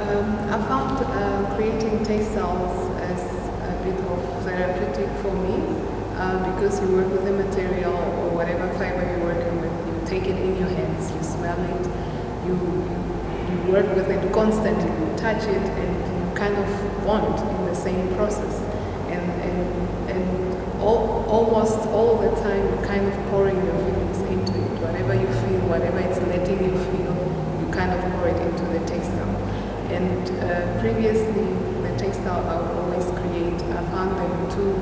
I found creating textiles as a bit of therapeutic for me because you work with the material or whatever fiber you're working with, you take it in your hands, you smell it, you work with it constantly, you touch it, and you kind of bond in the same process. And almost all the time you're kind of pouring your feelings into it. Whatever you feel, whatever it's letting you feel, you kind of pour it into the textile. And previously, the textile I would always create, I found them too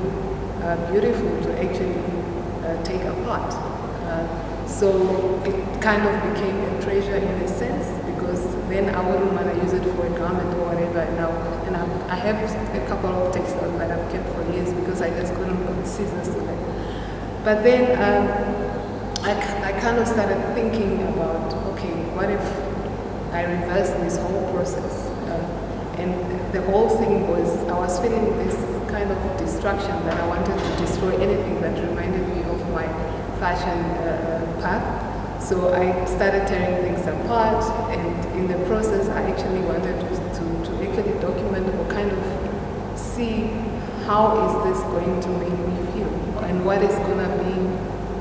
beautiful to actually take apart. So it kind of became a treasure in a sense, because then I wouldn't want to use it for a garment or whatever now. And I have a couple of textiles that I've kept for years because I just couldn't put scissors to them. But then I kind of started thinking about, okay, what if I reversed this whole process? And the whole thing was, I was feeling this kind of distraction that I wanted to destroy anything that reminded me of my fashion path. So I started tearing things apart, and in the process I actually wanted to actually document or kind of see how is this going to make me feel and what is going to be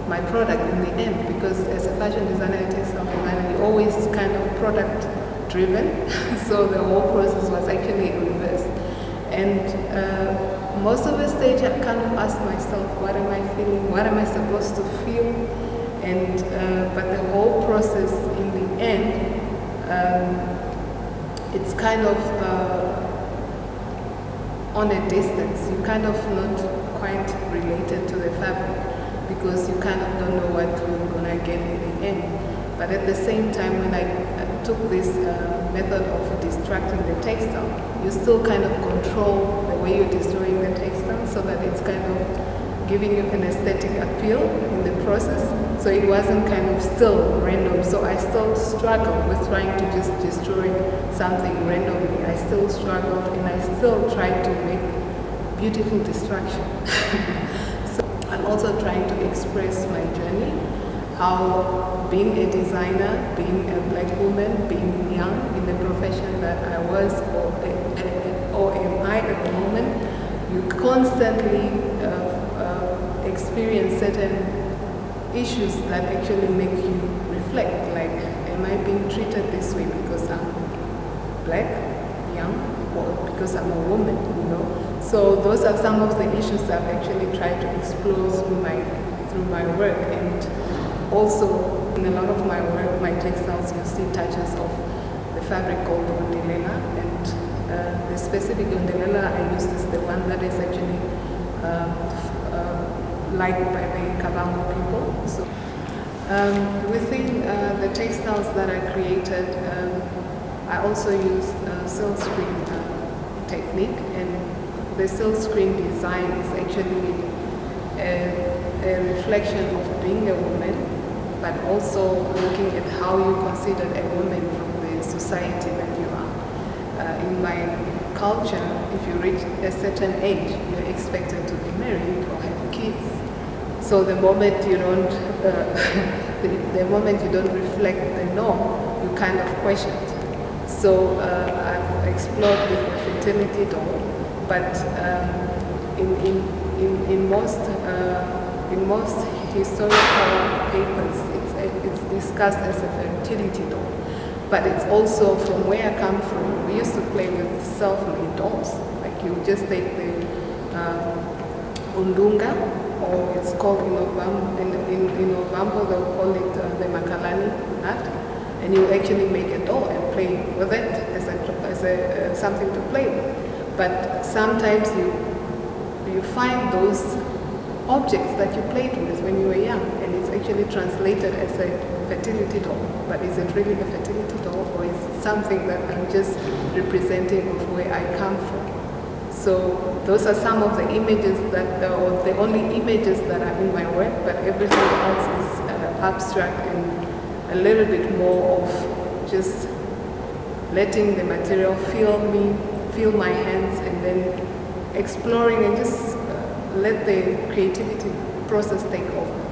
my product in the end, because as a fashion designer and textile designer, you're always kind of product driven. So the whole process was actually reversed. And most of the stage I kind of asked myself, what am I feeling? What am I supposed to feel? And but the whole process in the end, it's kind of on a distance. You kind of not quite related to the fabric because you kind of don't know what you're gonna get in the end. But at the same time, when I took this method of distracting the textile, you still kind of control the way you're destroying the textile so that it's kind of giving you an aesthetic appeal in the process. So it wasn't kind of still random. So I still struggled with trying to just destroy something randomly. I still struggled, and I still tried to make beautiful distraction. So I'm also trying to express my journey, how being a designer, being a black woman, being young in the profession that I was or am I at the moment, you constantly experience certain issues that actually make you reflect, like, am I being treated this way because I'm black, young, or because I'm a woman, you know? So those are some of the issues that I've actually tried to explore through my work. And also in a lot of my work, my textiles, you see touches of the fabric called gondelela, and the specific gondelela I used is the one that is actually liked by the Kavango people. So within the textiles that I created, I also used silk screen technique, and the silk screen design is actually a reflection of being a woman, but also looking at how you consider a woman from the society that you are. In my culture, if you reach a certain age, you're expected to be married or have kids. So the moment you don't, the moment you don't reflect the norm, you kind of question it. So I've explored with the fertility doll, but in most historical papers, it's discussed as a fertility doll. But it's also, from where I come from, we used to play with self-made dolls. Like you just take the undunga, or it's called in Ovambo they'll call it the makalani nut, and you actually make a doll and play with it as something to play with. But sometimes you find those objects that you played with when you were young, and it's actually translated as a fertility doll. But is it really a fertility doll, or is it something that I'm just representing of where I come from? So those are some of the images or the only images that are in my work, but everything else is abstract and a little bit more of just letting the material feel my hands, and then exploring and just let the creativity process take over.